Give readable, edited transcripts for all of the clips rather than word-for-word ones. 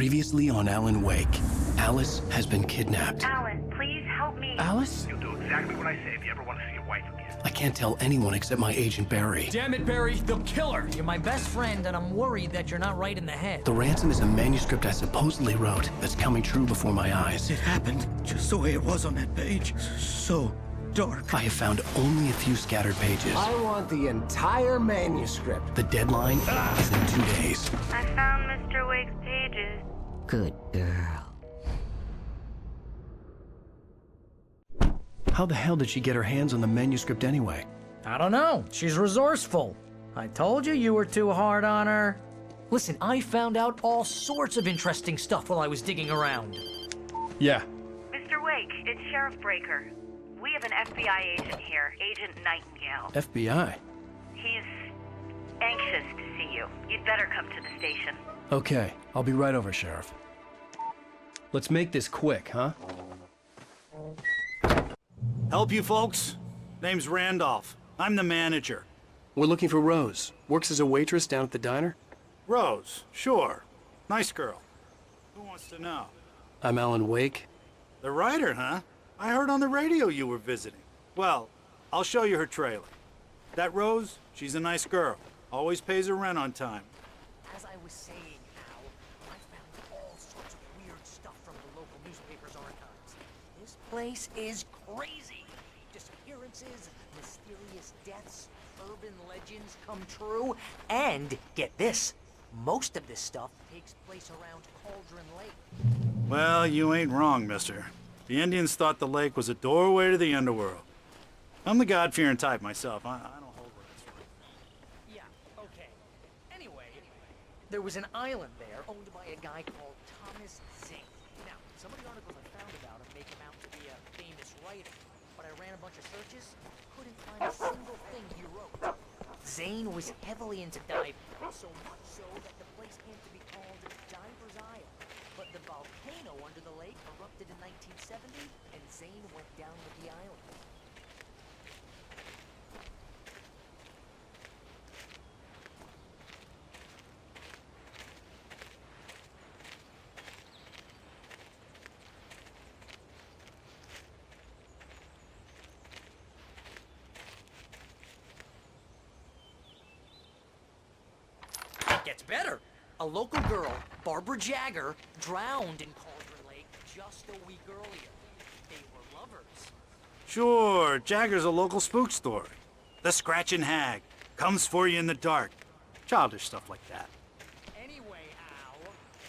Previously on Alan Wake, Alice has been kidnapped. Alan, please help me. Alice? You'll do exactly what I say if you ever want to see your wife again. I can't tell anyone except my agent Barry. Damn it, Barry, they'll kill her. You're my best friend, and I'm worried that you're not right in the head. The ransom is a manuscript I supposedly wrote that's coming true before my eyes. It happened just the way it was on that page. So dark. I have found only a few scattered pages. I want the entire manuscript. The deadline is in 2 days. I found Mr. Wake's pages. Good girl. How the hell did she get her hands on the manuscript anyway? I don't know. She's resourceful. I told you were too hard on her. Listen, I found out all sorts of interesting stuff while I was digging around. Yeah. Mr. Wake, it's Sheriff Breaker. We have an FBI agent here, Agent Nightingale. FBI? He's anxious to see you. You'd better come to the station. Okay, I'll be right over, Sheriff. Let's make this quick, huh? Help you folks? Name's Randolph. I'm the manager. We're looking for Rose. Works as a waitress down at the diner. Rose, sure. Nice girl. Who wants to know? I'm Alan Wake. The writer, huh? I heard on the radio you were visiting. Well, I'll show you her trailer. That Rose, she's a nice girl. Always pays her rent on time. As I was saying, Al, I found all sorts of weird stuff from the local newspaper's archives. This place is crazy. Disappearances, mysterious deaths, urban legends come true, and get this, most of this stuff takes place around Cauldron Lake. Well, you ain't wrong, mister. The Indians thought the lake was a doorway to the underworld. I'm the God-fearing type myself. I don't hold words. Yeah, okay. Anyway, there was an island there owned by a guy called Thomas Zink. Now, some of the articles I found about him make him out to be a famous writer, but I ran a bunch of searches, couldn't find a single thing he wrote. Zane was heavily into diving, so much so that the place came to be called Diver's Isle. But the volcano under the lake erupted in 1970, and Zane went down with the island. It gets better. A local girl, Barbara Jagger, drowned in Cauldron Lake just a week earlier. They were lovers. Sure, Jagger's a local spook story. The Scratching Hag comes for you in the dark. Childish stuff like that. Anyway, Al,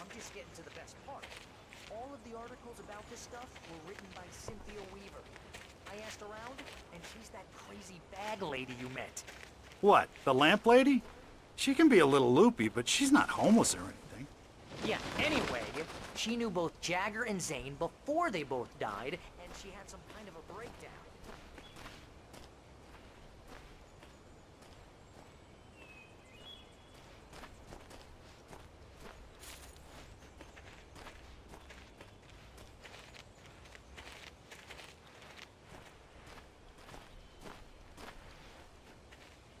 I'm just getting to the best part. All of the articles about this stuff were written by Cynthia Weaver. I asked around, and she's that crazy bag lady you met. What, the lamp lady? She can be a little loopy, but she's not homeless or anything. Yeah, anyway, she knew both Jagger and Zane before they both died, and she had some kind of a breakdown.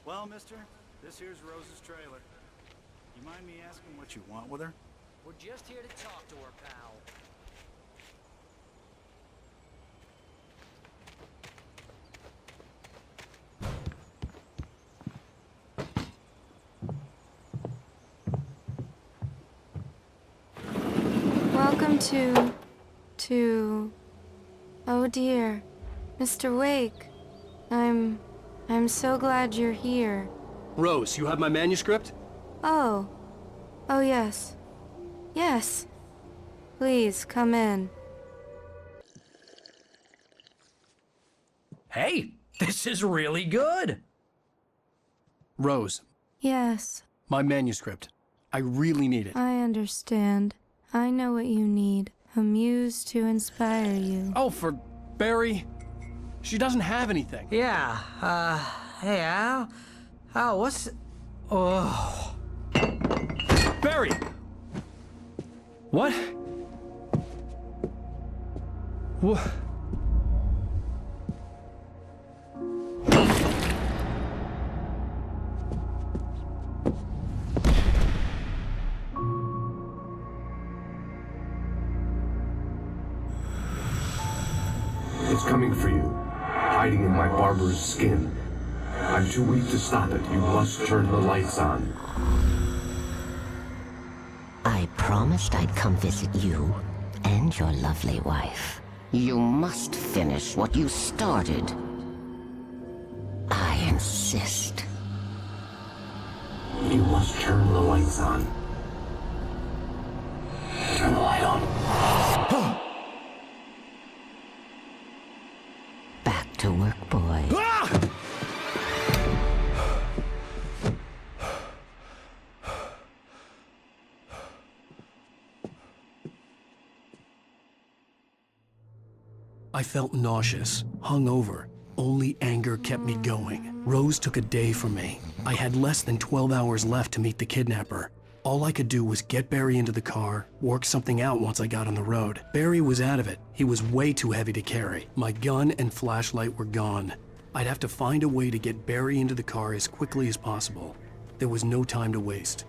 Well, mister, this here's Rose's trailer. You mind me asking what you want with her? We're just here to talk to her, pal. Welcome to... Oh dear. Mr. Wake. I'm so glad you're here. Rose, you have my manuscript? Oh. Oh yes. Yes. Please, come in. Hey, this is really good. Rose, Yes, my manuscript. I really need it. I understand. I know what you need. A muse to inspire you. Oh, for Barry. She doesn't have anything. Yeah, hey, Al. Al, what's... Oh... Barry! What? What? coming for you, hiding in my barber's skin. I'm too weak to stop it. You must turn the lights on. I promised I'd come visit you and your lovely wife. You must finish what you started. I insist. You must turn the lights on. Turn the light on. Back to work, boy. I felt nauseous, hungover. Only anger kept me going. Rose took a day from me. I had less than 12 hours left to meet the kidnapper. All I could do was get Barry into the car, work something out once I got on the road. Barry was out of it. He was way too heavy to carry. My gun and flashlight were gone. I'd have to find a way to get Barry into the car as quickly as possible. There was no time to waste.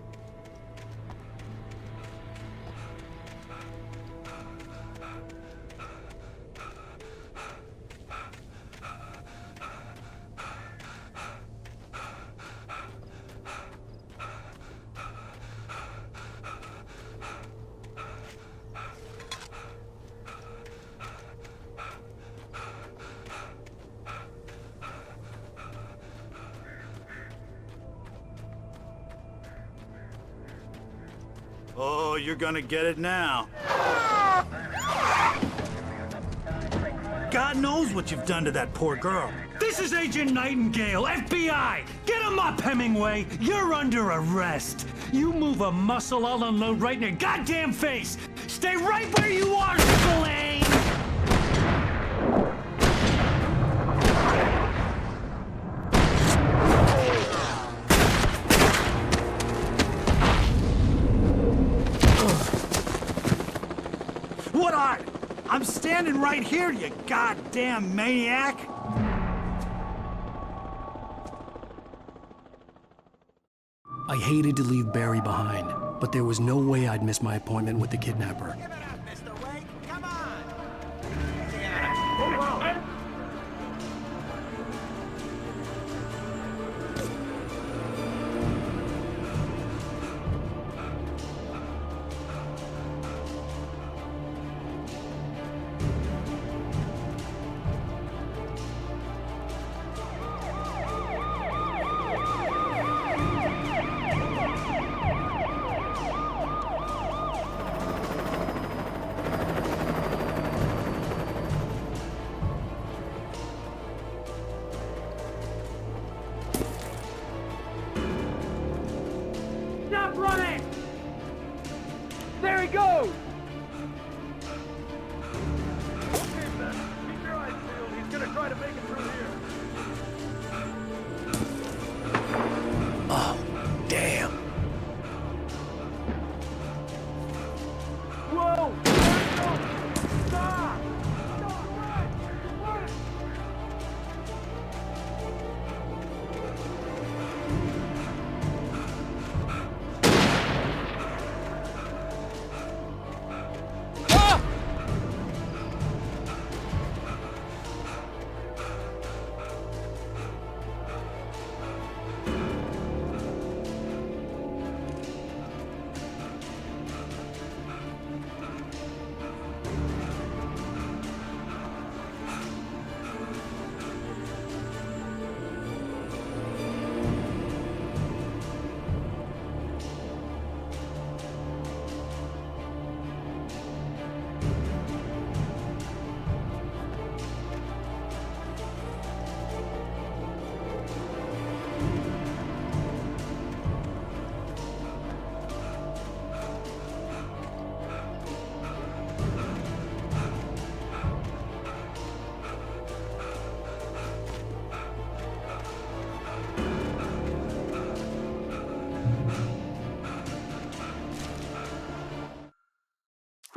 Oh, you're gonna get it now. God knows what you've done to that poor girl. This is Agent Nightingale, FBI! Get him up, Hemingway! You're under arrest! You move a muscle, I'll unload right in your goddamn face! Stay right where you are, Spillane! What are? I'm standing right here, you goddamn maniac! I hated to leave Barry behind, but there was no way I'd miss my appointment with the kidnapper. Give it up, Mr. Wake. Come on. Stop running! There he goes! Okay, Ben. Keep your eyes peeled. He's gonna try to make it through here. Oh, damn. Whoa! Stop!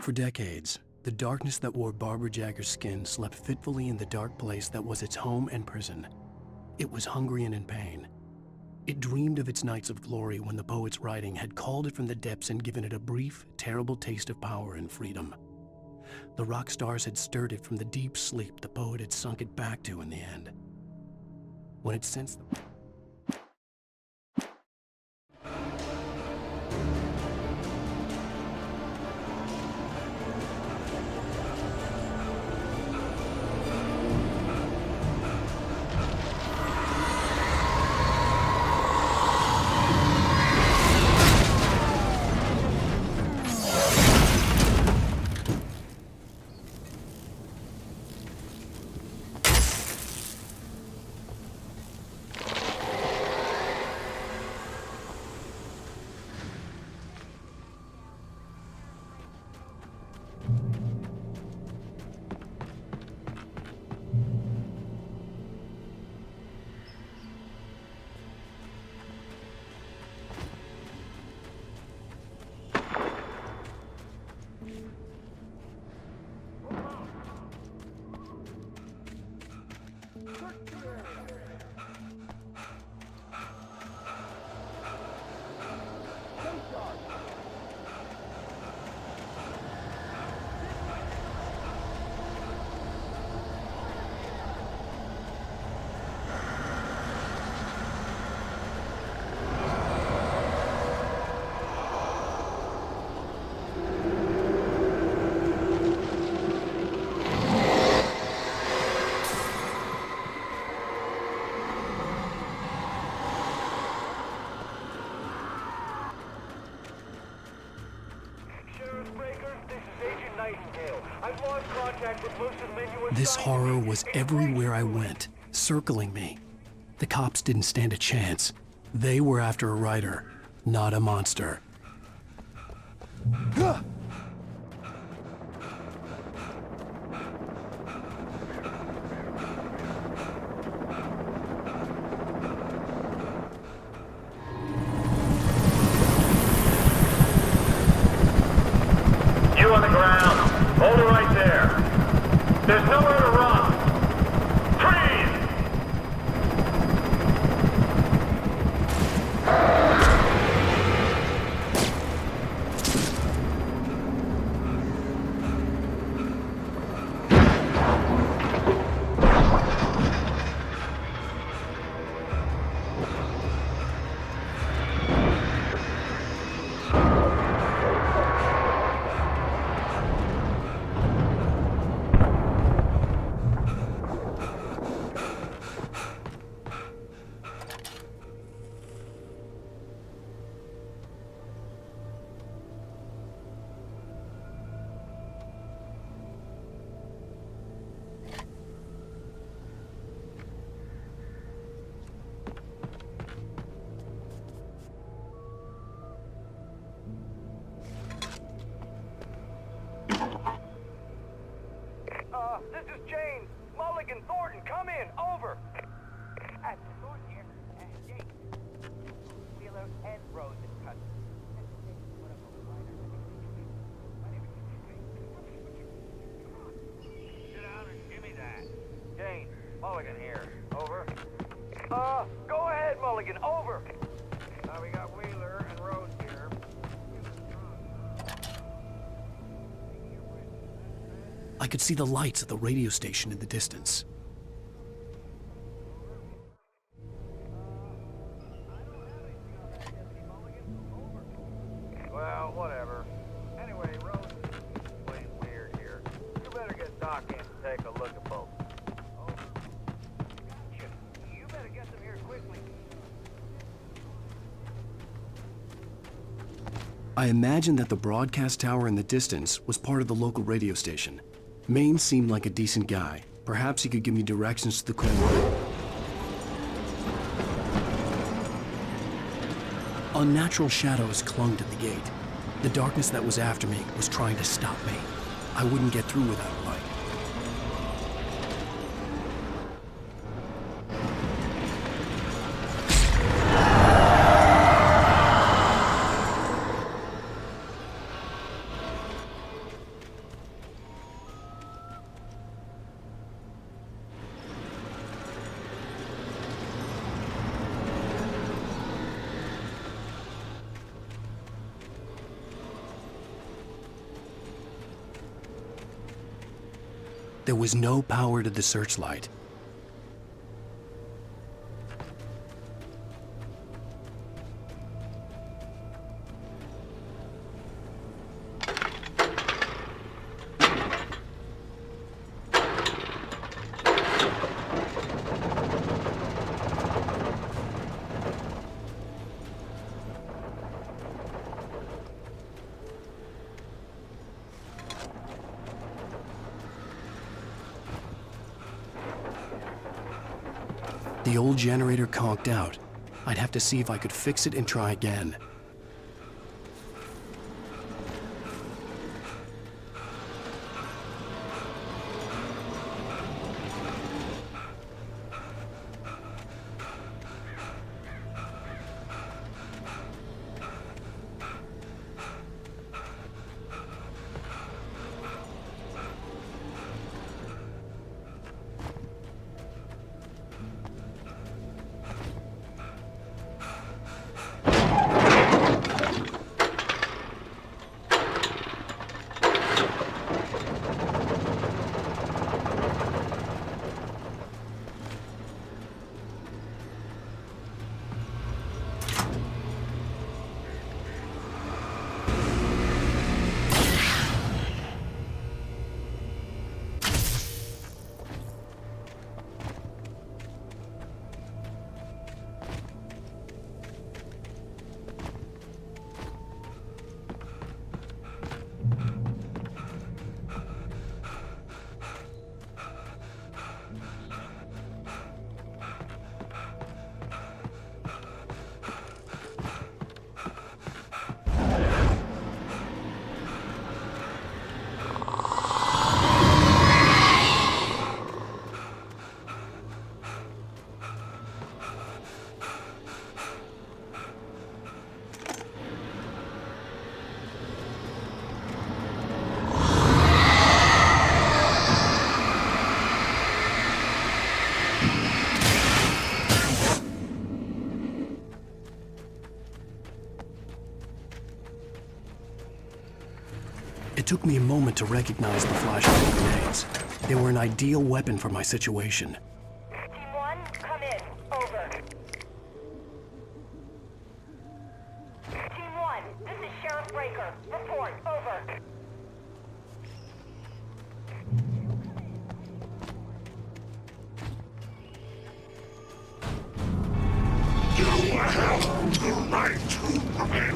For decades, the darkness that wore Barbara Jagger's skin slept fitfully in the dark place that was its home and prison. It was hungry and in pain. It dreamed of its nights of glory when the poet's writing had called it from the depths and given it a brief, terrible taste of power and freedom. the rock stars had stirred it from the deep sleep the poet had sunk it back to in the end. When it sensed the... This horror was everywhere I went, circling me. The cops didn't stand a chance. They were after a writer, not a monster. You on the ground. Hold it right there. There's nowhere to run. Freeze! This is James. Mulligan, Thornton, come in. Over. Thornton here. James. Wheeler and Rose in touch. Sit down and give me that. James, Mulligan here. Over. Go ahead, Mulligan. Over. We got Wheeler and Rose here. I could see the lights of the radio station in the distance. Well, whatever. Anyway, Rose is playing weird here. You better get Doc in to take a look at both. Over. Gotcha. You better get them here quickly. I imagined that the broadcast tower in the distance was part of the local radio station. Maine seemed like a decent guy. Perhaps he could give me directions to the corner. Unnatural shadows clung to the gate. The darkness that was after me was trying to stop me. I wouldn't get through without a light. There was no power to the searchlight. The old generator conked out. I'd have to see if I could fix it and try again. It took me a moment to recognize the flashbang grenades. They were an ideal weapon for my situation. Team 1, come in. Over. Team 1, this is Sheriff Breaker. Report. Over. You have the right to remain.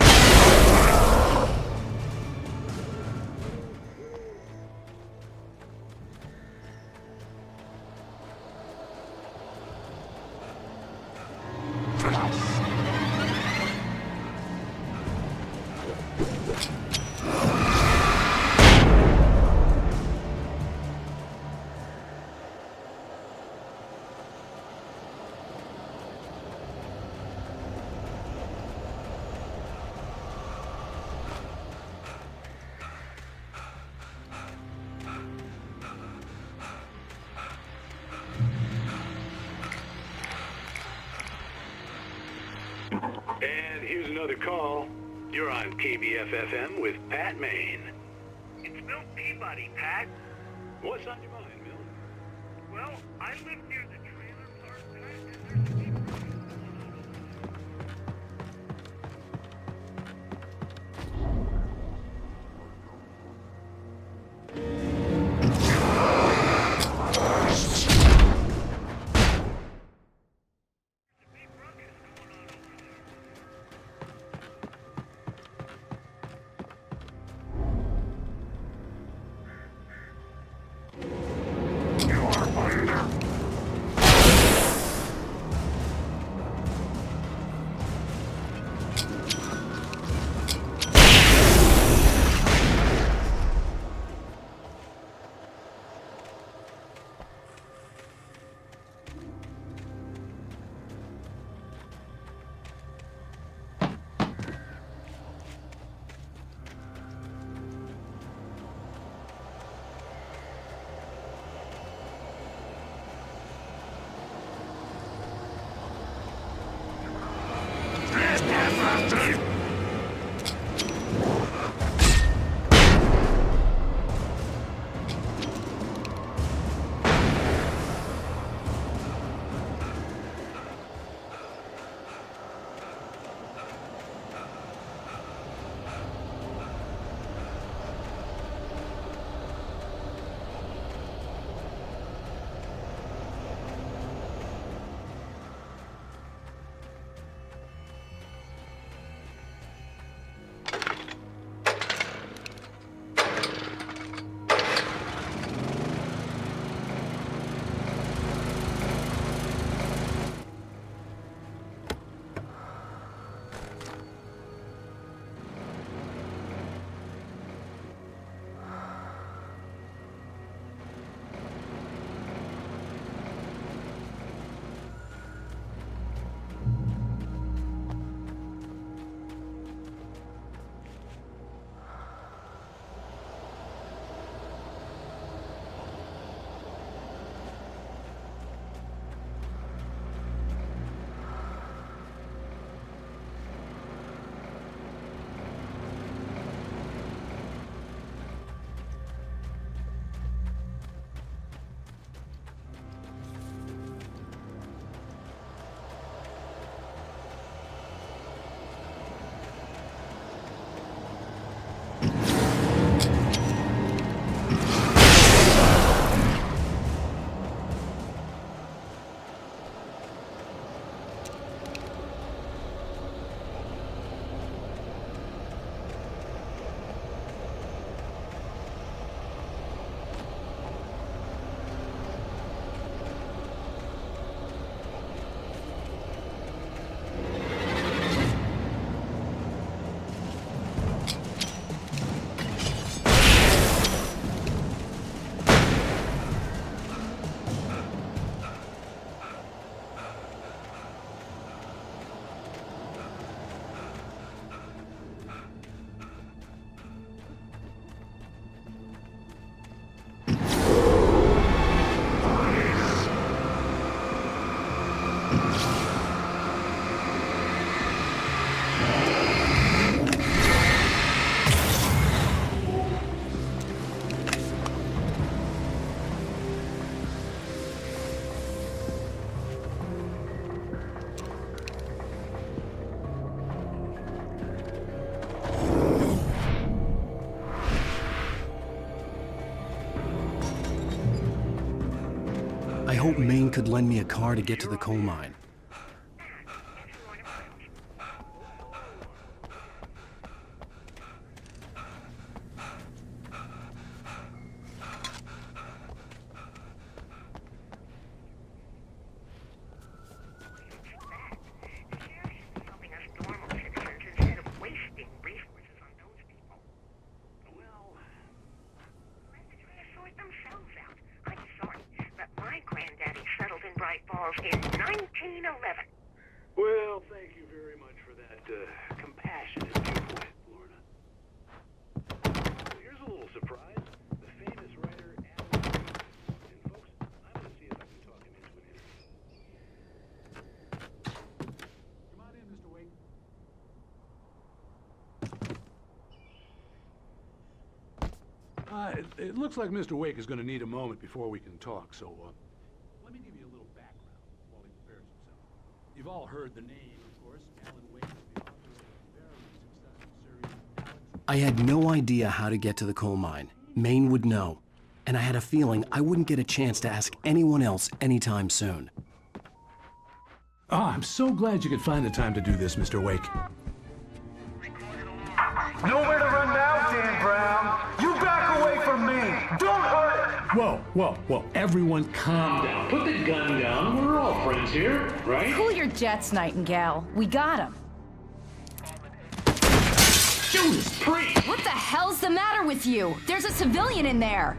And here's another call. You're on KBF-FM with Pat Maine. It's Milt Peabody, Pat. What's on your mind, Milt? Well, I live near the trailer park, and there's a big I hope Maine could lend me a car to get to the coal mine. In 1911. Well, thank you very much for that compassionate viewpoint, Florida. Here's a little surprise. The famous writer Alan Wake. And folks, I'm going to see if I can talk him into an interview. Come on in, Mr. Wake. It looks like Mr. Wake is going to need a moment before we can talk, so let me give you a little background while he prepares himself. You've all heard the name, of course. Alan Wake is the author of a very successful series. I had no idea how to get to the coal mine. Maine would know. And I had a feeling I wouldn't get a chance to ask anyone else anytime soon. Oh, I'm so glad you could find the time to do this, Mr. Wake. Nowhere to run now, Dan Brown. You back away from me. Don't hurt. Whoa. Everyone calm down. Put the gun down. We're all friends here, right? Cool your jets, Nightingale. We got him. Judas Priest! What the hell's the matter with you? There's a civilian in there.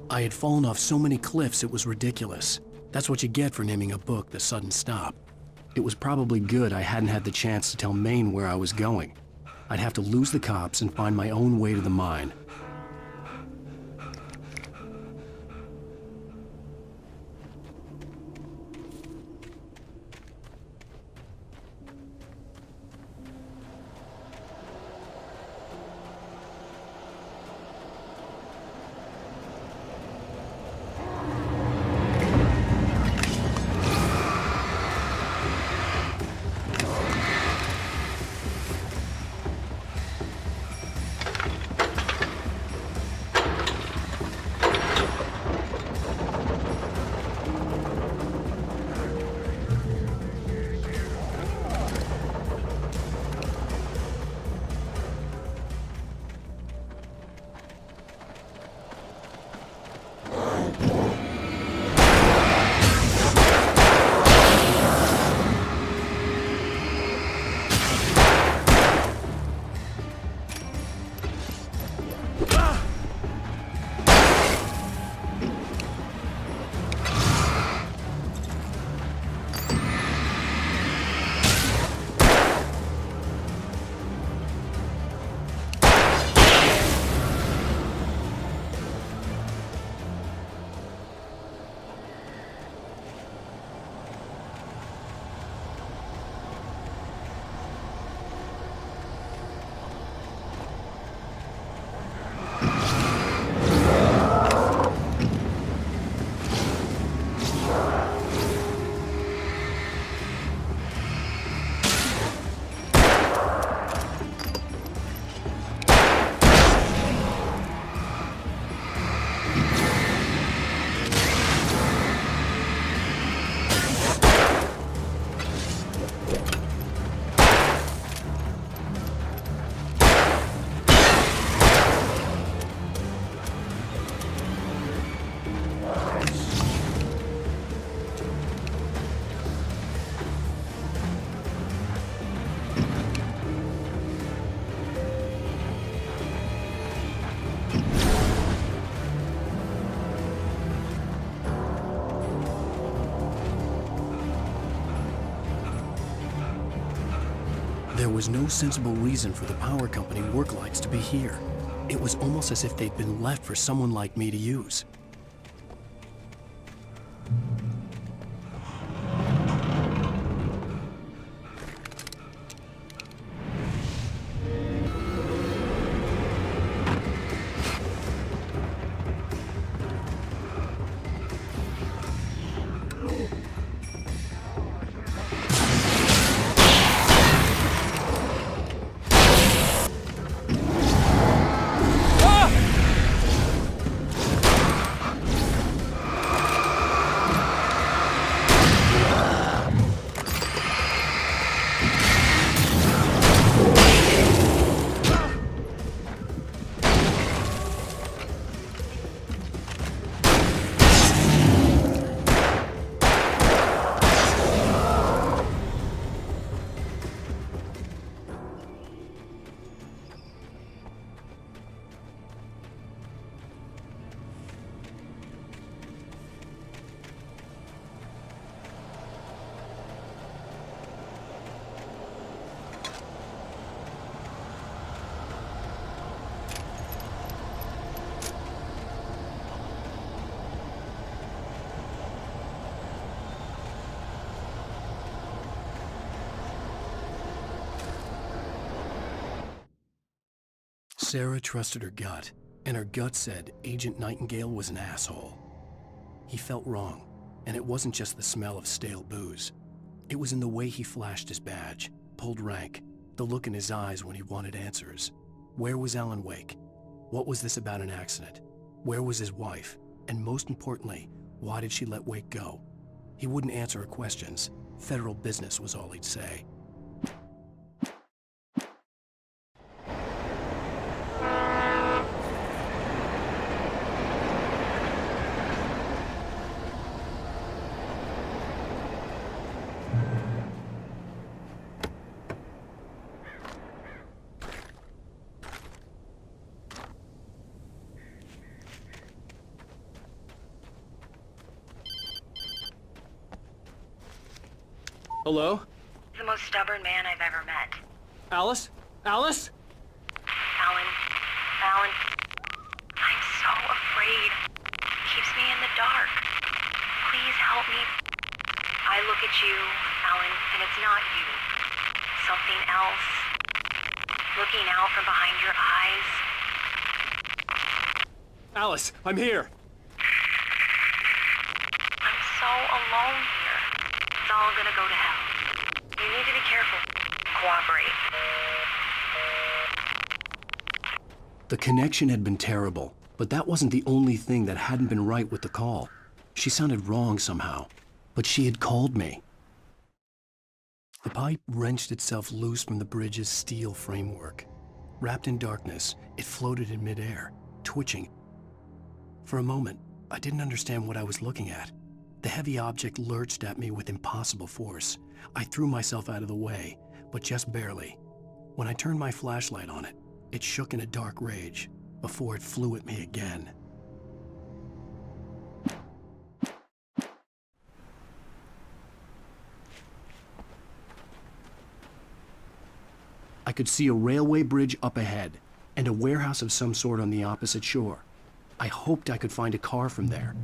I had fallen off so many cliffs it was ridiculous. That's what you get for naming a book The Sudden Stop. It was probably good I hadn't had the chance to tell Maine where I was going. I'd have to lose the cops and find my own way to the mine. There was no sensible reason for the power company work lights to be here. It was almost as if they'd been left for someone like me to use. Sarah trusted her gut, and her gut said Agent Nightingale was an asshole. He felt wrong, and it wasn't just the smell of stale booze. It was in the way he flashed his badge, pulled rank, the look in his eyes when he wanted answers. Where was Alan Wake? What was this about an accident? Where was his wife? And most importantly, why did she let Wake go? He wouldn't answer her questions. Federal business was all he'd say. Hello? The most stubborn man I've ever met. Alice? Alice? Alan. I'm so afraid. Keeps me in the dark. Please help me. I look at you, Alan, and it's not you. Something else. Looking out from behind your eyes. Alice, I'm here. I'm so alone here. It's all gonna go to hell. You need to be careful. Cooperate. The connection had been terrible, but that wasn't the only thing that hadn't been right with the call. She sounded wrong somehow, but she had called me. The pipe wrenched itself loose from the bridge's steel framework. Wrapped in darkness, it floated in midair, twitching. For a moment, I didn't understand what I was looking at. The heavy object lurched at me with impossible force. I threw myself out of the way, but just barely. When I turned my flashlight on it, it shook in a dark rage before it flew at me again. I could see a railway bridge up ahead and a warehouse of some sort on the opposite shore. I hoped I could find a car from there.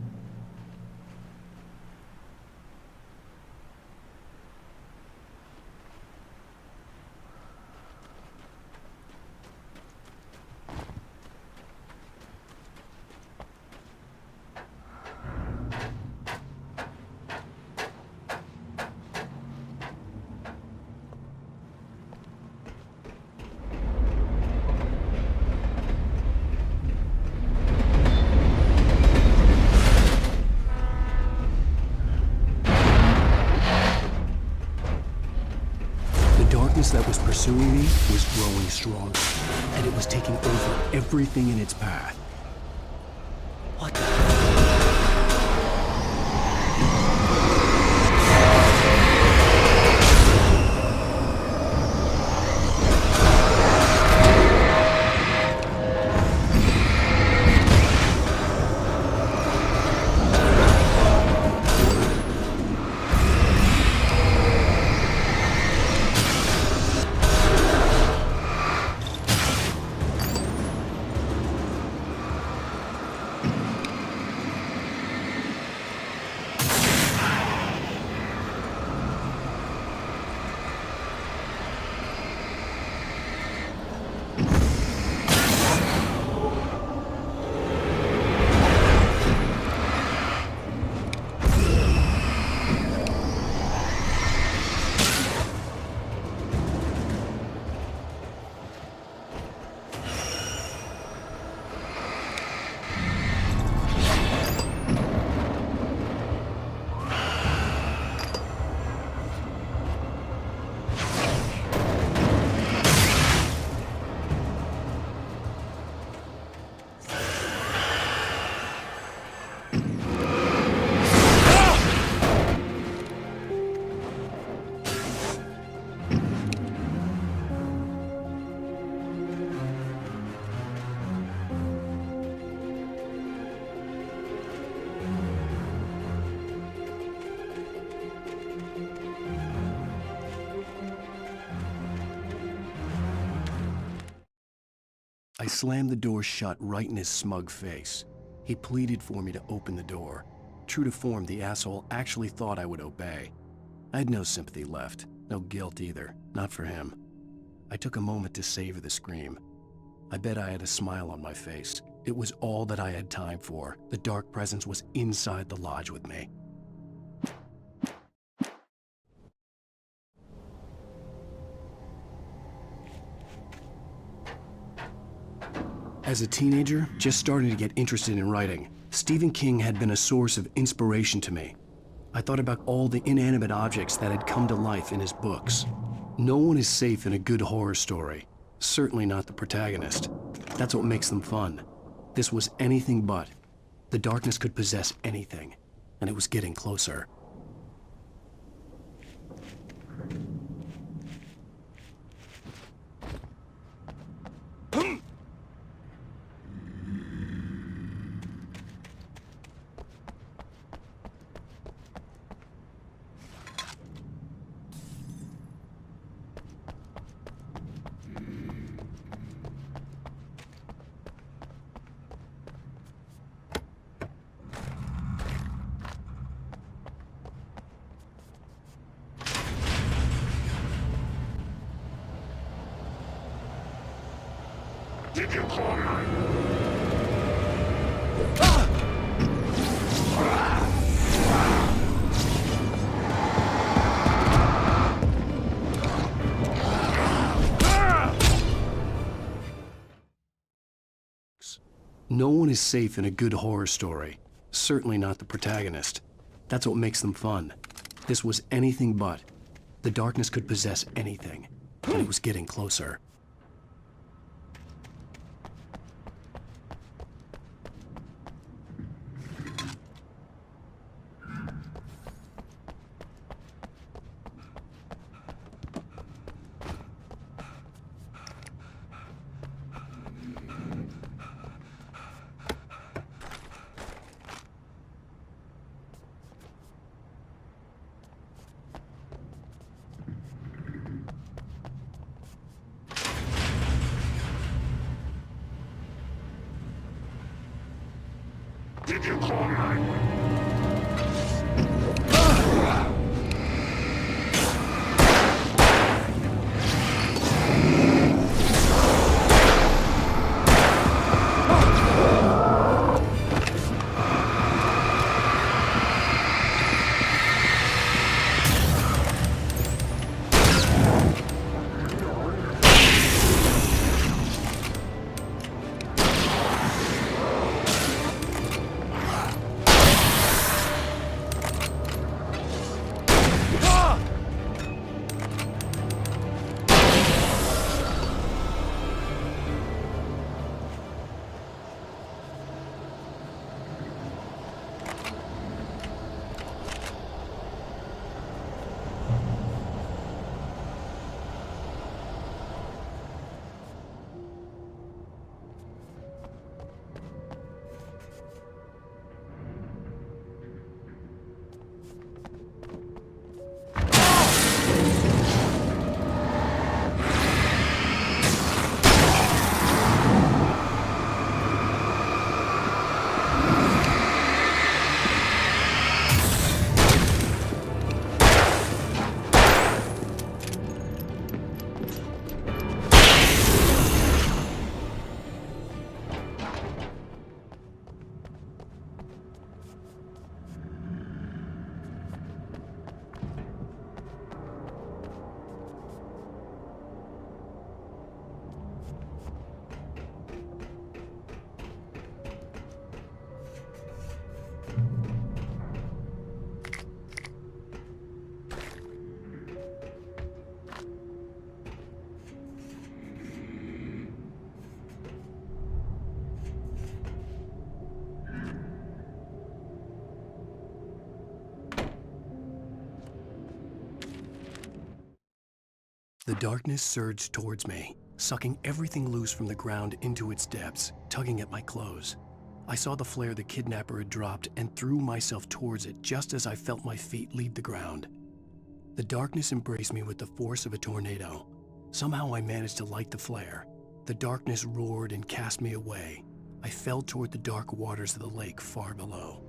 That was pursuing me was growing stronger, and it was taking over everything in its path. What the? I slammed the door shut right in his smug face. He pleaded for me to open the door. True to form, the asshole actually thought I would obey. I had no sympathy left, no guilt either, not for him. I took a moment to savor the scream. I bet I had a smile on my face. It was all that I had time for. The dark presence was inside the lodge with me. As a teenager, just starting to get interested in writing, Stephen King had been a source of inspiration to me. I thought about all the inanimate objects that had come to life in his books. No one is safe in a good horror story. Certainly not the protagonist. That's what makes them fun. This was anything but. The darkness could possess anything, and it was getting closer. Did you call 911? No one is safe in a good horror story. Certainly not the protagonist. That's what makes them fun. This was anything but. The darkness could possess anything, and it was getting closer. Did you call 911? The darkness surged towards me, sucking everything loose from the ground into its depths, tugging at my clothes. I saw the flare the kidnapper had dropped and threw myself towards it just as I felt my feet leave the ground. The darkness embraced me with the force of a tornado. Somehow I managed to light the flare. The darkness roared and cast me away. I fell toward the dark waters of the lake far below.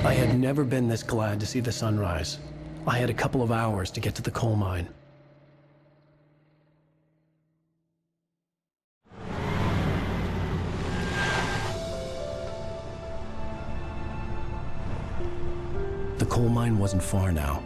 I had never been this glad to see the sunrise. I had a couple of hours to get to the coal mine. The coal mine wasn't far now.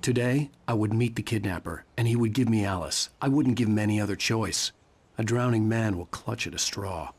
Today, I would meet the kidnapper, and he would give me Alice. I wouldn't give him any other choice. A drowning man will clutch at a straw.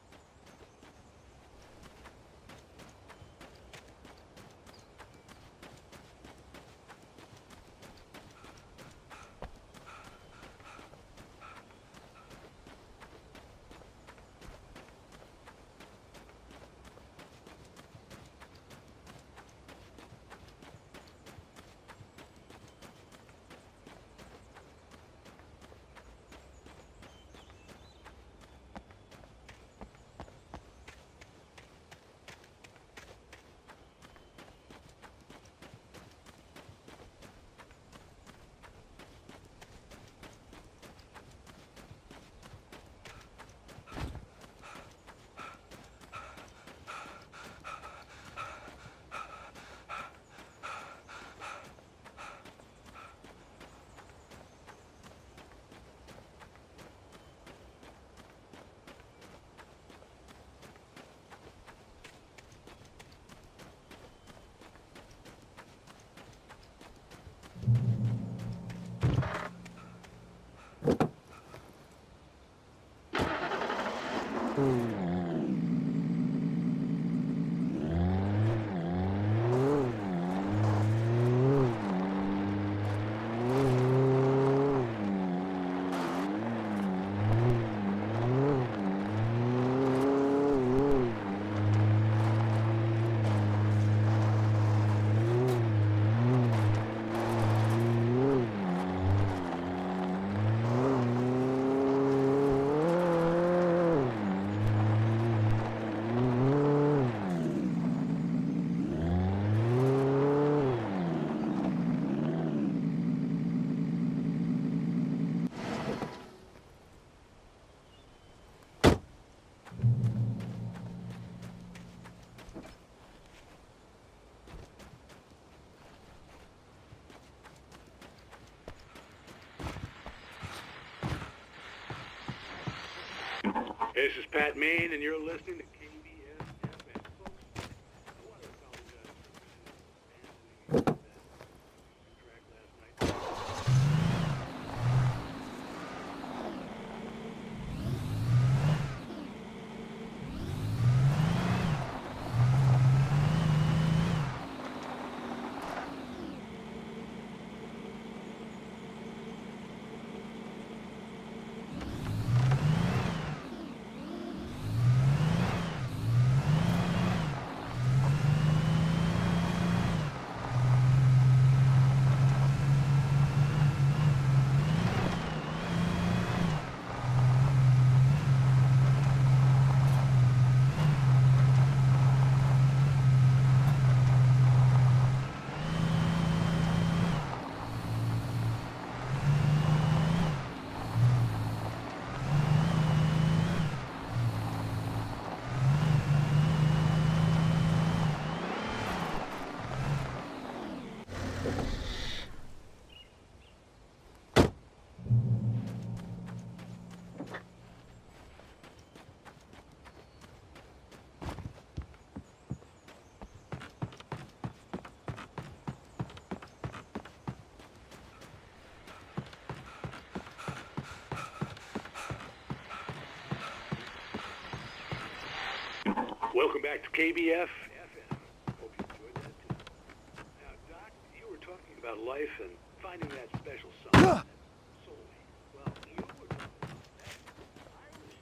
This is Pat Main, and you're listening to KBS FM. Folks, I want to apologize for abandoning that track last night. Welcome back to KBF FM. Hope you enjoyed that too. Now, Doc, you were talking about life and finding that special song. Soulmate. Well, you were talking about that. I was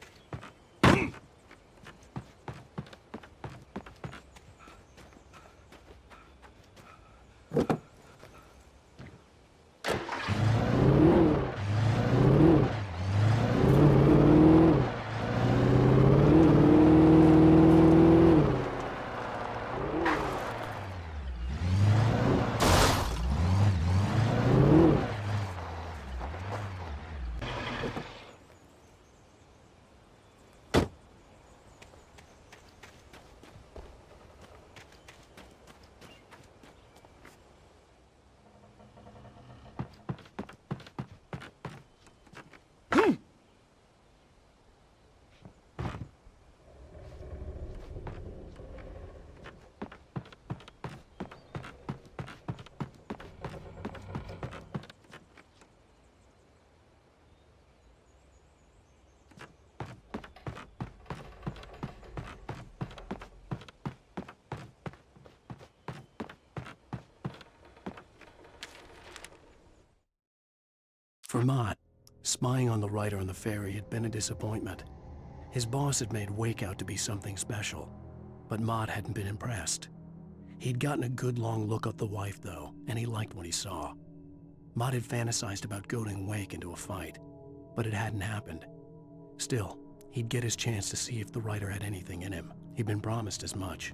For Mott, spying on the writer on the ferry had been a disappointment. His boss had made Wake out to be something special, but Mott hadn't been impressed. He'd gotten a good long look at the wife, though, and he liked what he saw. Mott had fantasized about goading Wake into a fight, but it hadn't happened. Still, he'd get his chance to see if the writer had anything in him. He'd been promised as much.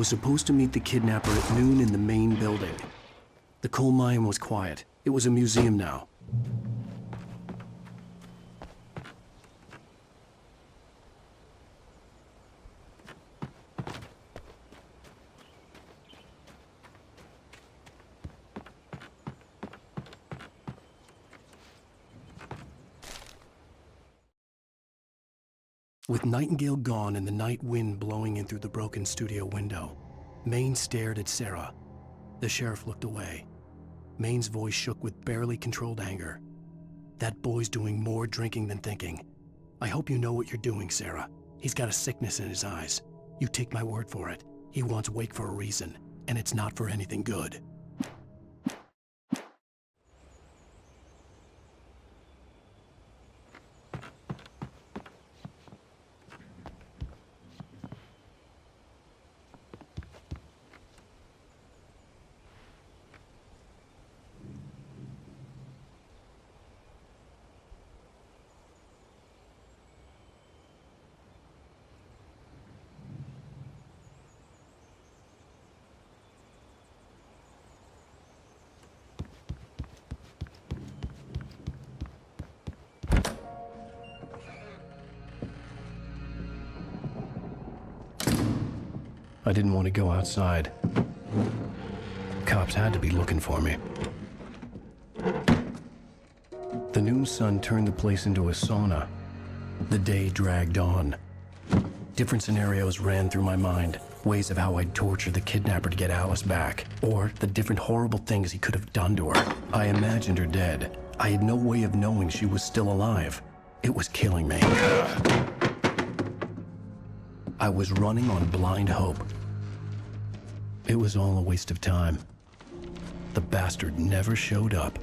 was supposed to meet the kidnapper at noon in the main building. The coal mine was quiet. It was a museum now. With Nightingale gone and the night wind blowing in through the broken studio window, Maine stared at Sarah. The sheriff looked away. Maine's voice shook with barely controlled anger. That boy's doing more drinking than thinking. I hope you know what you're doing, Sarah. He's got a sickness in his eyes. You take my word for it. He wants Wake for a reason, and it's not for anything good. I didn't want to go outside. Cops had to be looking for me. The noon sun turned the place into a sauna. The day dragged on. Different scenarios ran through my mind. Ways of how I'd torture the kidnapper to get Alice back. Or the different horrible things he could have done to her. I imagined her dead. I had no way of knowing she was still alive. It was killing me. I was running on blind hope. It was all a waste of time. The bastard never showed up.